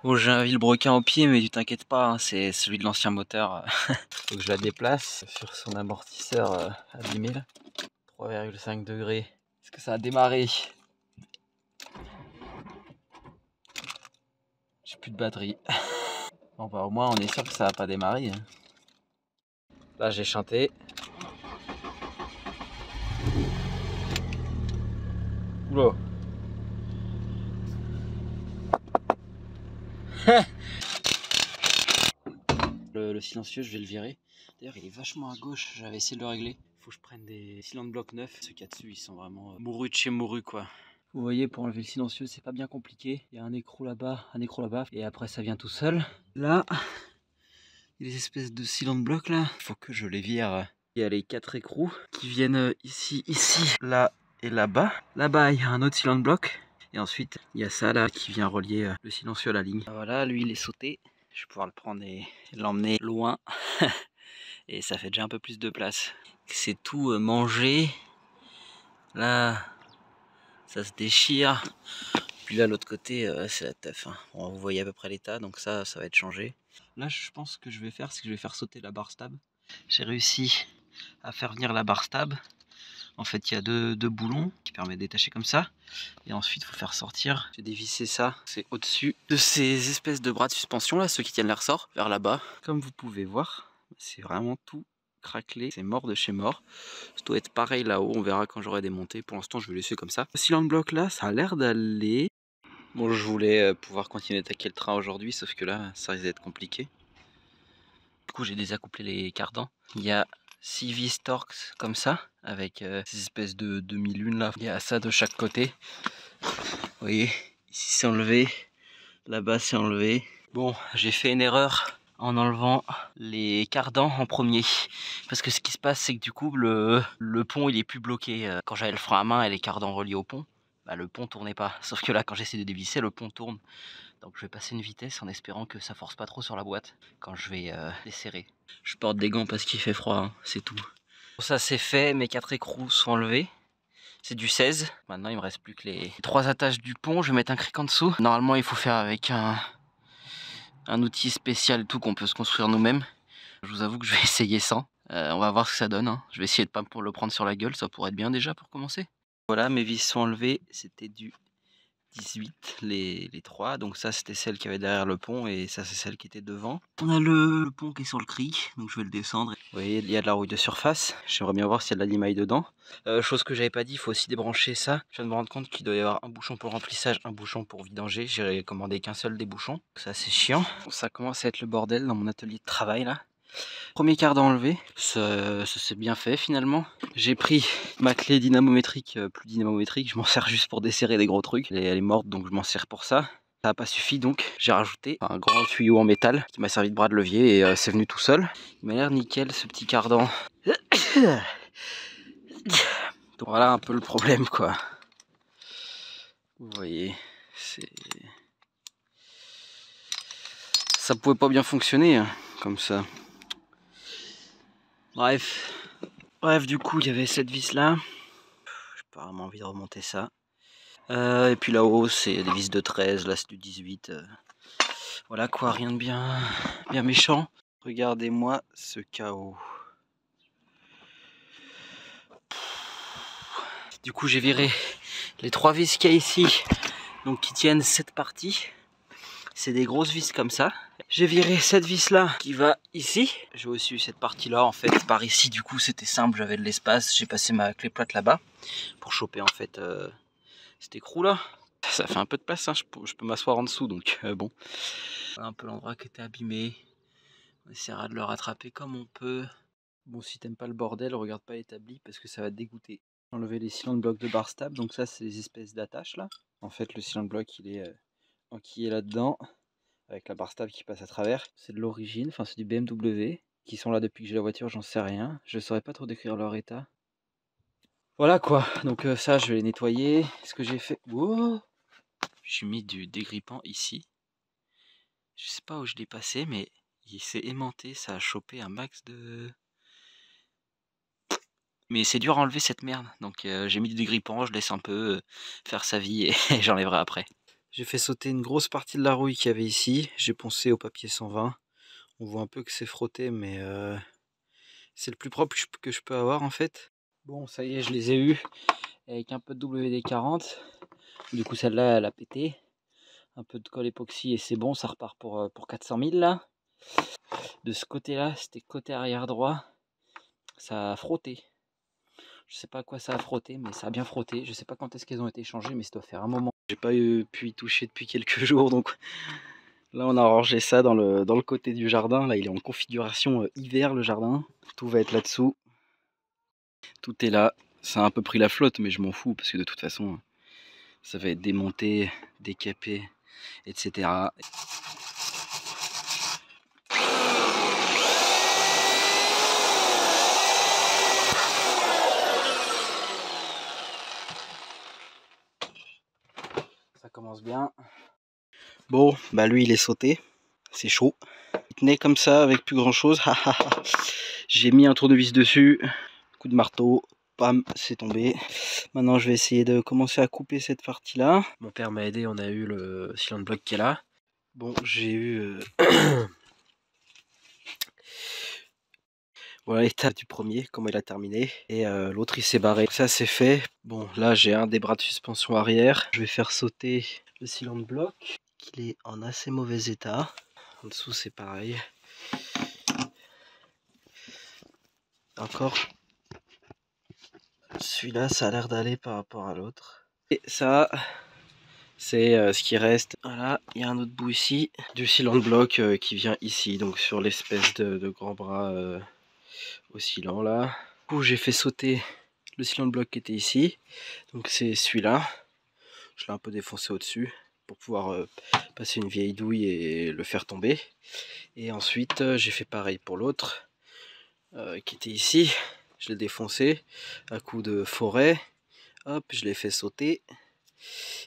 Bon, j'ai un vilebrequin au pied, mais tu t'inquiètes pas, hein, c'est celui de l'ancien moteur. Faut que je la déplace sur son amortisseur abîmé là. 3,5 degrés. Est-ce que ça a démarré? J'ai plus de batterie. Bon bah au moins on est sûr que ça va pas démarrer. Hein. Là j'ai chanté. Oula. Le silencieux je vais le virer. D'ailleurs il est vachement à gauche, j'avais essayé de le régler. Faut que je prenne des cylindres blocs neufs. Ceux qu'il y a dessus ils sont vraiment mourus de chez mourus quoi. Vous voyez, pour enlever le silencieux, c'est pas bien compliqué. Il y a un écrou là-bas, et après ça vient tout seul. Là, il y a des espèces de cylindres blocs là. Il faut que je les vire. Il y a les 4 écrous qui viennent ici, là et là-bas. Là-bas, il y a un autre cylindre bloc. Et ensuite, il y a ça là qui vient relier le silencieux à la ligne. Voilà, lui il est sauté. Je vais pouvoir le prendre et l'emmener loin. Et ça fait déjà un peu plus de place. C'est tout mangé. Là, ça se déchire. Puis là, l'autre côté, c'est la teuf. Hein. Bon, vous voyez à peu près l'état, donc ça va être changé. Là, je pense que je vais faire, c'est que je vais faire sauter la barre stab. J'ai réussi à faire venir la barre stab. En fait, il y a deux boulons qui permettent de détacher comme ça. Et ensuite, il faut faire sortir. J'ai dévissé ça. C'est au-dessus de ces espèces de bras de suspension, là, ceux qui tiennent les ressorts, vers là-bas. Comme vous pouvez voir, c'est vraiment tout craquelé. C'est mort de chez mort. Ça doit être pareil là-haut. On verra quand j'aurai démonté. Pour l'instant, je vais laisser comme ça. Le cylinder bloc là, ça a l'air d'aller. Bon, je voulais pouvoir continuer d'attaquer le train aujourd'hui, sauf que là, ça risque d'être compliqué. Du coup, j'ai désaccouplé les cardans. Il y a 6 vis Torx comme ça, avec ces espèces de demi-lunes là. Il y a ça de chaque côté. Vous voyez, ici c'est enlevé, là-bas c'est enlevé. Bon, j'ai fait une erreur en enlevant les cardans en premier. Parce que ce qui se passe, c'est que du coup, le pont il est plus bloqué. Quand j'avais le frein à main et les cardans reliés au pont, bah, le pont tournait pas. Sauf que là, quand j'essaie de dévisser, le pont tourne. Donc je vais passer une vitesse en espérant que ça force pas trop sur la boîte quand je vais les serrer. Je porte des gants parce qu'il fait froid, hein, c'est tout. Bon, ça c'est fait, mes 4 écrous sont enlevés. C'est du 16. Maintenant il me reste plus que les 3 attaches du pont. Je vais mettre un cric en dessous. Normalement il faut faire avec un outil spécial tout qu'on peut se construire nous-mêmes. Je vous avoue que je vais essayer sans. On va voir ce que ça donne. Hein. Je vais essayer de pas le prendre sur la gueule, ça pourrait être bien déjà pour commencer. Voilà, mes vis sont enlevées. C'était du 18 les 3, donc ça c'était celle qui avait derrière le pont et ça c'est celle qui était devant. On a le pont qui est sur le cric, donc je vais le descendre. Vous voyez, il y a de la rouille de surface, j'aimerais bien voir s'il y a de la limaille dedans. Chose que j'avais pas dit, il faut aussi débrancher ça. Je viens de me rendre compte qu'il doit y avoir un bouchon pour le remplissage, un bouchon pour vidanger. J'ai commandé qu'un seul des bouchons, ça c'est chiant. Ça commence à être le bordel dans mon atelier de travail là. Premier cardan enlevé, ça s'est bien fait finalement. J'ai pris ma clé dynamométrique, plus dynamométrique, je m'en sers juste pour desserrer des gros trucs. Elle est morte donc je m'en sers pour ça. Ça n'a pas suffi donc j'ai rajouté un grand tuyau en métal qui m'a servi de bras de levier et c'est venu tout seul. Il m'a l'air nickel ce petit cardan. Donc voilà un peu le problème quoi. Vous voyez, ça pouvait pas bien fonctionner hein, comme ça. Bref, du coup, il y avait cette vis là. J'ai pas vraiment envie de remonter ça. Et puis là-haut, c'est des vis de 13, là c'est du 18. Voilà quoi, rien de bien méchant. Regardez-moi ce chaos. Du coup, j'ai viré les 3 vis qu'il y a ici, donc qui tiennent cette partie. C'est des grosses vis comme ça. J'ai viré cette vis là qui va ici. J'ai aussi eu cette partie là en fait par ici, du coup c'était simple, j'avais de l'espace. J'ai passé ma clé plate là-bas pour choper en fait cet écrou là. Ça fait un peu de place, hein. Je peux m'asseoir en dessous donc bon. Voilà un peu l'endroit qui était abîmé. On essaiera de le rattraper comme on peut. Bon, si t'aimes pas le bordel, regarde pas l'établi parce que ça va te dégoûter. Enlever les cylindres blocs de bar stable, donc ça c'est les espèces d'attaches là. En fait le cylindre bloc il est enquillé là-dedans. Avec la barre stable qui passe à travers. C'est de l'origine, enfin c'est du BMW. Qui sont là depuis que j'ai la voiture, j'en sais rien. Je saurais pas trop décrire leur état. Voilà quoi, donc ça je vais les nettoyer. Ce que j'ai fait... Wow, j'ai mis du dégrippant ici. Je sais pas où je l'ai passé, mais il s'est aimanté, ça a chopé un max de... Mais c'est dur à enlever cette merde. Donc j'ai mis du dégrippant, je laisse un peu faire sa vie et j'enlèverai après. J'ai fait sauter une grosse partie de la rouille qu'il y avait ici. J'ai poncé au papier 120. On voit un peu que c'est frotté, mais c'est le plus propre que je peux avoir en fait. Bon, ça y est, je les ai eus avec un peu de WD-40. Du coup, celle-là, elle a pété. Un peu de colle époxy et c'est bon, ça repart pour 400 000 là. De ce côté-là, c'était côté arrière droit. Ça a frotté. Je sais pas à quoi ça a frotté, mais ça a bien frotté. Je sais pas quand est-ce qu'elles ont été changées, mais ça doit faire un moment. J'ai pas pu y toucher depuis quelques jours, donc là on a rangé ça dans le côté du jardin. Là il est en configuration hiver le jardin. Tout va être là-dessous. Tout est là. Ça a un peu pris la flotte, mais je m'en fous parce que de toute façon ça va être démonté, décapé, etc. Ça commence bien. Bon, bah lui il est sauté. C'est chaud. Il tenait comme ça avec plus grand chose. J'ai mis un tournevis dessus. Coup de marteau. Pam, c'est tombé. Maintenant je vais essayer de commencer à couper cette partie là. Mon père m'a aidé, on a eu le cylinder block qui est là. Bon, j'ai eu voilà l'état du premier, comment il a terminé. Et l'autre il s'est barré. Ça c'est fait. Bon, là j'ai un des bras de suspension arrière. Je vais faire sauter le cylinder block, qu'il est en assez mauvais état. En dessous c'est pareil. Encore. Celui-là ça a l'air d'aller par rapport à l'autre. Et ça, c'est ce qui reste. Voilà, il y a un autre bout ici du cylinder block qui vient ici, donc sur l'espèce de grand bras oscillant là. Du coup j'ai fait sauter le cylinder block qui était ici, donc c'est celui-là. Je l'ai un peu défoncé au-dessus pour pouvoir passer une vieille douille et le faire tomber. Et ensuite j'ai fait pareil pour l'autre qui était ici. Je l'ai défoncé à coup de forêt. Hop, je l'ai fait sauter.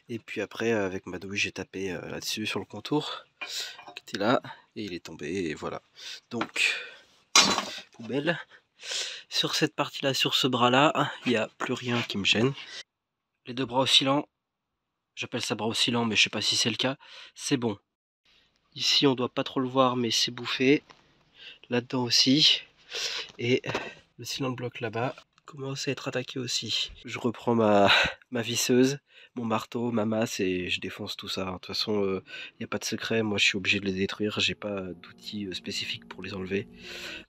Et puis après, avec ma douille, j'ai tapé là-dessus sur le contour qui était là. Et il est tombé, et voilà. Donc, poubelle. Sur cette partie-là, sur ce bras-là, il n'y a plus rien qui me gêne. Les deux bras oscillants, j'appelle ça bras oscillant, mais je sais pas si c'est le cas. C'est bon. Ici, on doit pas trop le voir, mais c'est bouffé. Là-dedans aussi. Et le cylinder block là-bas commence à être attaqué aussi. Je reprends ma visseuse, mon marteau, ma masse et je défonce tout ça. De toute façon, il n'y a pas de secret, moi je suis obligé de les détruire, j'ai pas d'outils spécifiques pour les enlever.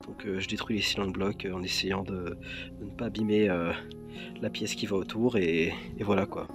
Donc je détruis les cylinder blocks en essayant de ne pas abîmer la pièce qui va autour et voilà quoi.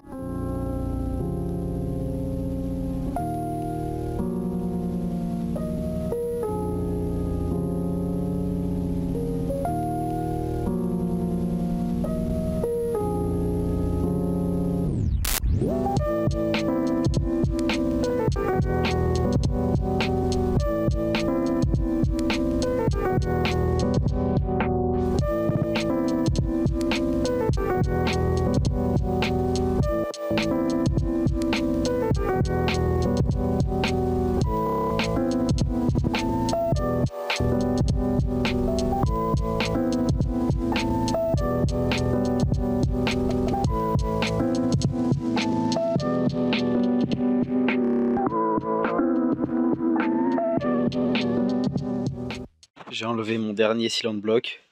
J'ai enlevé mon dernier cylinder block.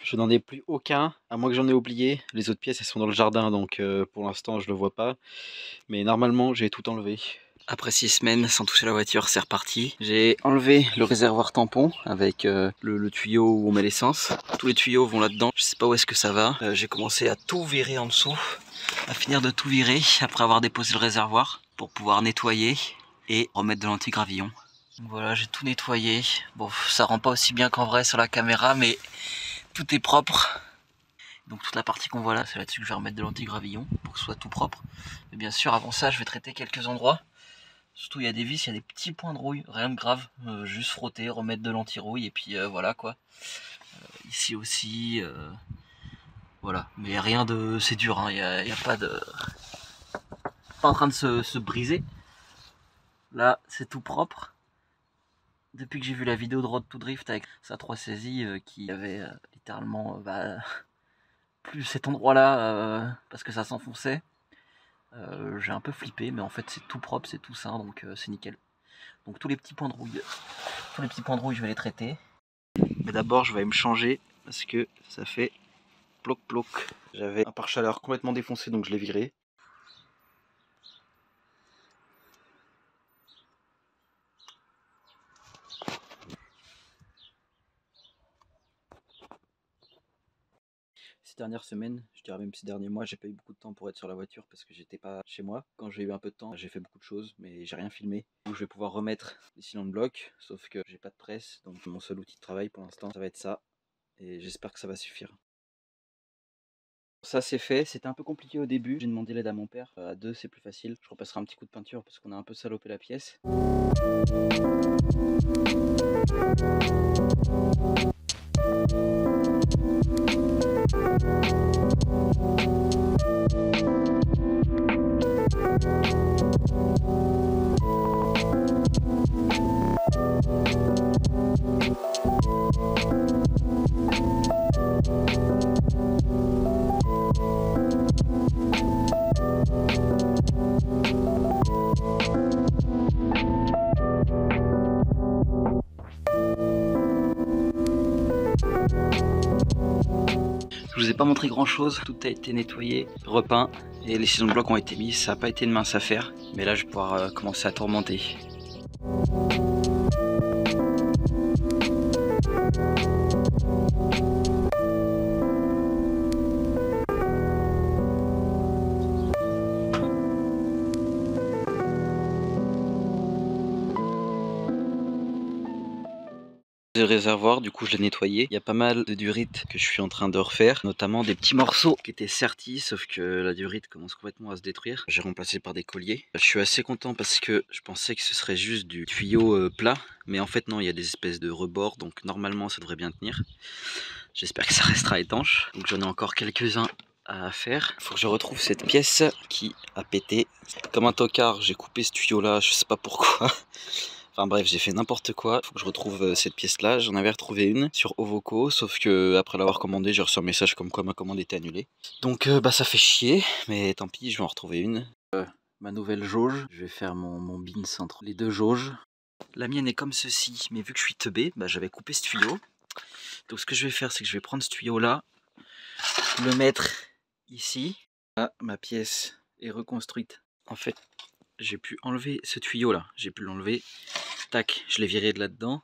Je n'en ai plus aucun, à moins que j'en ai oublié. Les autres pièces elles sont dans le jardin, donc pour l'instant je le vois pas. Mais normalement j'ai tout enlevé. Après 6 semaines sans toucher la voiture, c'est reparti. J'ai enlevé le réservoir tampon avec le tuyau où on met l'essence. Tous les tuyaux vont là-dedans, je sais pas où est-ce que ça va. J'ai commencé à tout virer en dessous, à finir de tout virer après avoir déposé le réservoir pour pouvoir nettoyer et remettre de l'anti-gravillon. Voilà, j'ai tout nettoyé. Bon, ça rend pas aussi bien qu'en vrai sur la caméra, mais tout est propre. Donc toute la partie qu'on voit là, c'est là-dessus que je vais remettre de l'anti-gravillon pour que ce soit tout propre. Mais bien sûr, avant ça, je vais traiter quelques endroits. Surtout, il y a des vis, il y a des petits points de rouille, rien de grave. Juste frotter, remettre de l'anti-rouille et puis voilà quoi. Ici aussi, voilà. Mais rien de... c'est dur, hein. Il y a pas de... pas en train de se briser. Là, c'est tout propre. Depuis que j'ai vu la vidéo de Road to Drift avec sa 3 saisies qui avait littéralement plus cet endroit là parce que ça s'enfonçait, J'ai un peu flippé, mais en fait c'est tout propre, c'est tout sain, donc c'est nickel. Donc tous les petits points de rouille, je vais les traiter. Mais d'abord je vais me changer parce que ça fait ploc ploc. J'avais un pare-chaleur complètement défoncé, donc je l'ai viré. Ces dernières semaines, je dirais même ces derniers mois, j'ai pas eu beaucoup de temps pour être sur la voiture parce que j'étais pas chez moi. Quand j'ai eu un peu de temps, j'ai fait beaucoup de choses, mais j'ai rien filmé. Donc je vais pouvoir remettre les cylindres blocs, sauf que j'ai pas de presse, donc mon seul outil de travail pour l'instant, ça va être ça. Et j'espère que ça va suffire. Ça c'est fait, c'était un peu compliqué au début, j'ai demandé l'aide à mon père, à deux c'est plus facile. Je repasserai un petit coup de peinture parce qu'on a un peu salopé la pièce. Je vous ai pas montré grand chose, tout a été nettoyé, repeint et les cylindres blocs ont été mis, ça n'a pas été une mince affaire, mais là je vais pouvoir commencer à tourmenter. Le réservoir, du coup je l'ai nettoyé. Il y a pas mal de durite que je suis en train de refaire, notamment des petits morceaux qui étaient sertis, sauf que la durite commence complètement à se détruire. J'ai remplacé par des colliers. Je suis assez content parce que je pensais que ce serait juste du tuyau plat, mais en fait non, il y a des espèces de rebords, donc normalement ça devrait bien tenir. J'espère que ça restera étanche. Donc j'en ai encore quelques-uns à faire. Il faut que je retrouve cette pièce qui a pété. Comme un tocard, j'ai coupé ce tuyau là, je sais pas pourquoi. Enfin bref, j'ai fait n'importe quoi. Il faut que je retrouve cette pièce là. J'en avais retrouvé une sur Ovoco, sauf que après l'avoir commandé, j'ai reçu un message comme quoi ma commande était annulée. Donc bah ça fait chier, mais tant pis, je vais en retrouver une. Ma nouvelle jauge, je vais faire mon bins entre les deux jauges. La mienne est comme ceci, mais vu que je suis teubé, bah, j'avais coupé ce tuyau. Donc ce que je vais faire, c'est que je vais prendre ce tuyau là, le mettre ici. Là, ma pièce est reconstruite. En fait, j'ai pu enlever ce tuyau là, j'ai pu l'enlever. Tac, je l'ai viré de là-dedans.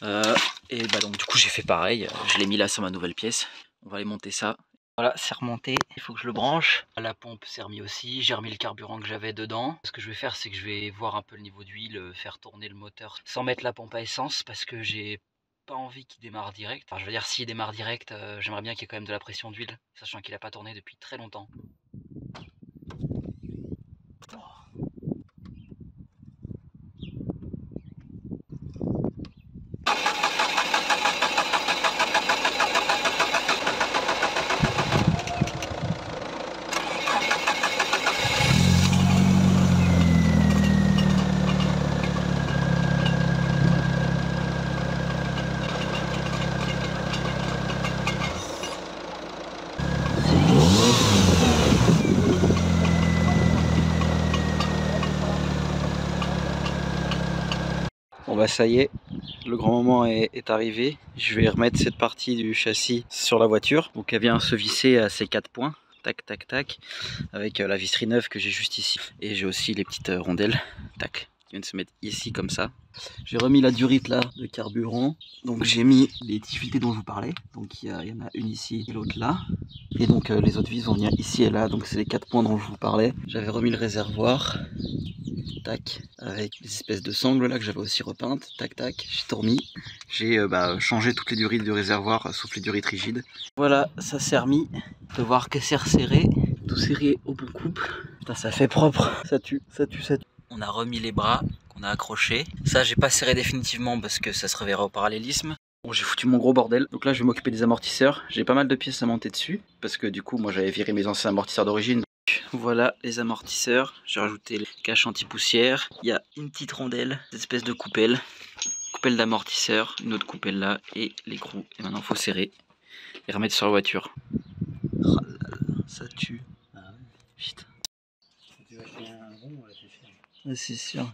Et bah donc du coup j'ai fait pareil, je l'ai mis là sur ma nouvelle pièce. On va aller monter ça. Voilà, c'est remonté, il faut que je le branche. La pompe s'est remis aussi, j'ai remis le carburant que j'avais dedans. Ce que je vais faire, c'est que je vais voir un peu le niveau d'huile, faire tourner le moteur sans mettre la pompe à essence parce que j'ai pas envie qu'il démarre direct. Enfin je veux dire, s'il démarre direct, j'aimerais bien qu'il y ait quand même de la pression d'huile, sachant qu'il n'a pas tourné depuis très longtemps. Bon bah ça y est, le grand moment est arrivé. Je vais remettre cette partie du châssis sur la voiture. Donc elle vient se visser à ces 4 points. Tac tac tac. Avec la visserie neuve que j'ai juste ici. Et j'ai aussi les petites rondelles. Tac. Qui viennent se mettre ici comme ça. J'ai remis la durite là de carburant. Donc j'ai mis les difficultés dont je vous parlais. Donc il y en a une ici et l'autre là. Et donc les autres vis vont venir ici et là. Donc c'est les 4 points dont je vous parlais. J'avais remis le réservoir. Tac, avec des espèces de sangles là que j'avais aussi repeintes, tac tac, j'ai tout remis. J'ai changé toutes les durites du réservoir sauf les durites rigides. Voilà, ça s'est remis. On peut voir que c'est resserré, tout serré au bon couple. Putain, ça fait propre, ça tue, ça tue, ça tue. On a remis les bras qu'on a accrochés. Ça j'ai pas serré définitivement parce que ça se reverra au parallélisme. Bon, j'ai foutu mon gros bordel, donc là je vais m'occuper des amortisseurs. J'ai pas mal de pièces à monter dessus parce que du coup moi j'avais viré mes anciens amortisseurs d'origine. Voilà les amortisseurs, j'ai rajouté les caches anti-poussière. Il y a une petite rondelle, une espèce de coupelle d'amortisseur, une autre coupelle là et l'écrou. Et maintenant il faut serrer et remettre sur la voiture. Oh là là, ça tue. Ah ouais, putain. tu vas acheter un bon, c'est cher. Ouais, c'est sûr.